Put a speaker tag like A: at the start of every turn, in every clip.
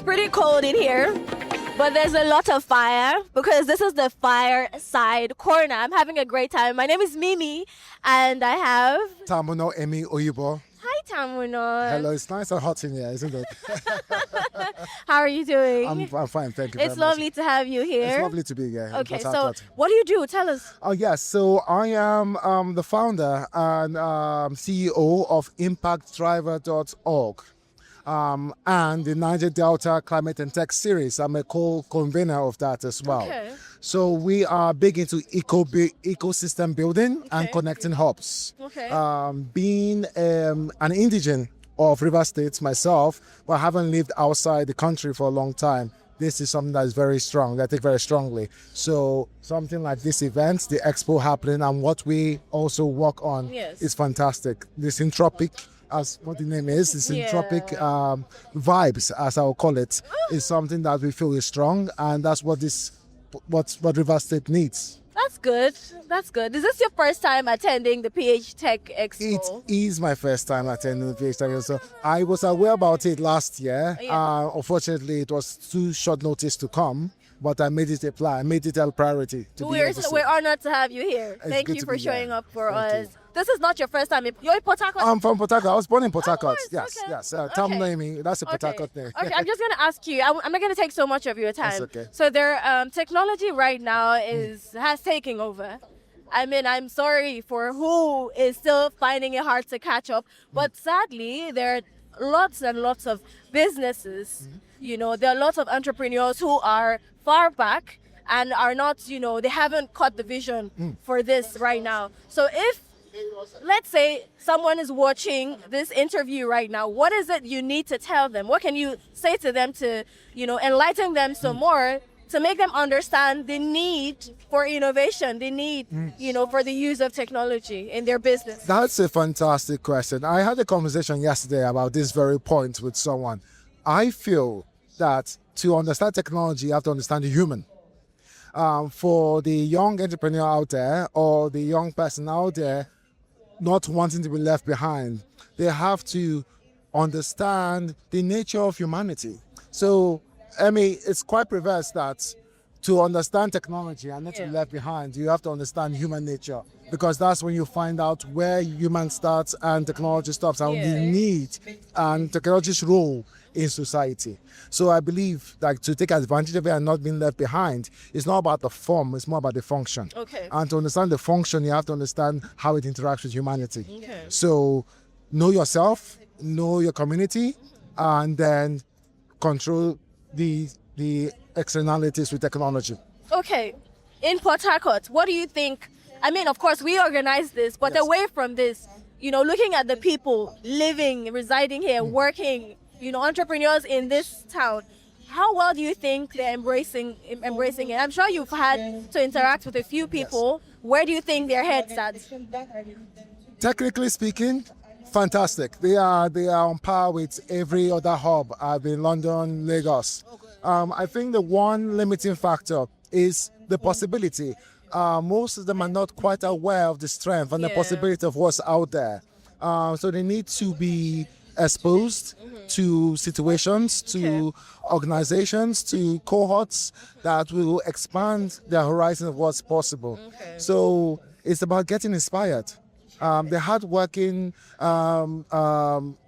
A: pretty cold in here, but there's a lot of fire because this is the Fireside corner. I'm having a great time. My name is Mimi, and I have
B: Tamunoemi Oyibo.
A: Hi, Tamuno.
B: Hello, it's nice and hot in here, isn't it?
A: How are you doing?
B: I'm fine, thank you very
A: It's
B: much.
A: lovely to have you here.
B: It's lovely to be here.
A: Okay, so what do you do? Tell us.
B: Oh yes, so I am the founder and CEO of ImpactDriver.org and the Niger Delta Climate and Tech Series. I'm a co-convener of that as well.
A: Okay.
B: So we are big into ecosystem building and connecting hubs.
A: Okay.
B: Being an indigene of River State myself, but haven't lived outside the country for a long time. This is something that is very strong, that I take very strongly. So something like this event, the expo happening, and what we also work on is fantastic. The Syntropy, as what the name is, the Syntropy vibes, as I'll call it, is something that we feel is strong, and that's what what River State needs.
A: That's good. That's good. Is this your first time attending the PH Tech Expo?
B: It is my first time attending the PH Tech Expo. I was aware about it last year. Unfortunately, it was too short notice to come, but I made it a plan. I made it a priority.
A: We're honored to have you here. Thank you for showing up for us. This is not your first time. You're in Port Harcourt?
B: I'm from Port Harcourt. I was born in Port Harcourt.
A: Nice.
B: Yes. Tamunoemi, that's a Port Harcourt name.
A: Okay, I'm just going to ask you. I'm not going to take so much of your time.
B: That's okay.
A: So their technology right now has taken over. I mean, I'm sorry for who is still finding it hard to catch up. But sadly, there are lots and lots of businesses. You know, there are lots of entrepreneurs who are far back and are not, they haven't caught the vision for this right now. So if, let's say, someone is watching this interview right now, what is it you need to tell them? What can you say to them to, enlighten them some more, to make them understand the need for innovation, the need, for the use of technology in their business? That's
B: a fantastic question. I had a conversation yesterday about this very point with someone. I feel that to understand technology, you have to understand the human. For the young entrepreneur out there or the young person out there not wanting to be left behind, they have to understand the nature of humanity. So, it's quite perverse that to understand technology and not to be left behind, you have to understand human nature, because that's when you find out where human starts and technology stops, and the need and technology's role in society. So I believe that to take advantage of it and not being left behind, it's not about the form, it's more about the function.
A: Okay.
B: And to understand the function, you have to understand how it interacts with humanity.
A: Okay.
B: So know yourself, know your community, and then control the externalities with technology.
A: Okay. In Port Harcourt, what do you think? I mean, of course, we organize this, but away from this, looking at the people living, residing here, working, entrepreneurs in this town, how well do you think they're embracing it? I'm sure you've had to interact with a few people. Where do you think their heads at?
B: Technically speaking, fantastic. They are on par with every other hub. I've been London, Lagos. I think the one limiting factor is the possibility. Most of them are not quite aware of the strength and the possibility of what's out there. So they need to be exposed to situations, to organizations, to cohorts that will expand their horizon of what's possible. So it's about getting inspired. The hardworking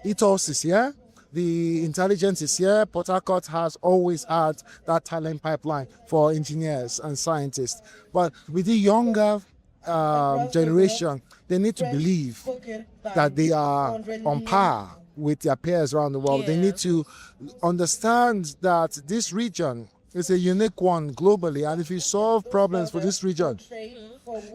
B: ethos is here. The intelligence is here. Port Harcourt has always had that talent pipeline for engineers and scientists. But with the younger generation, they need to believe that they are on par with their peers around the world. They need to understand that this region is a unique one globally, and if you solve problems for this region,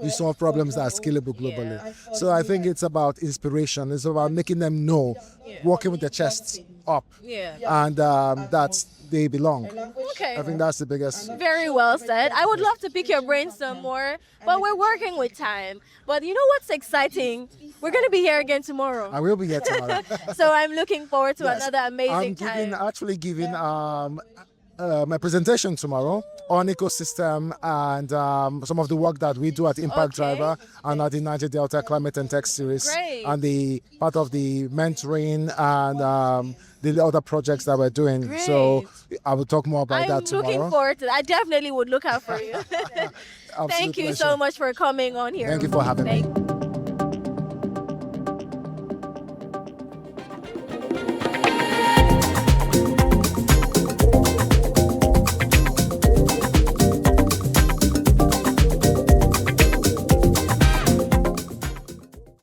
B: you solve problems that are scalable globally. So I think it's about inspiration. It's about making them know, walking with their chests up, and that they belong.
A: Okay.
B: I think that's the biggest.
A: Very well said. I would love to pick your brain some more, but we're working with time. But you know what's exciting? We're going to be here again tomorrow.
B: I will be here tomorrow.
A: So I'm looking forward to another amazing time.
B: I'm actually giving my presentation tomorrow on ecosystem and some of the work that we do at Impact
A: Okay.
B: Driver and at the Niger Delta Climate and Tech Series.
A: Great.
B: And the part of the mentoring and the other projects that we're doing.
A: Great.
B: So I will talk more about
A: I'm
B: that tomorrow.
A: looking forward to that. I definitely would look out for you.
B: Absolute
A: Thank you
B: pleasure.
A: so much for coming on here.
B: Thank you for having me.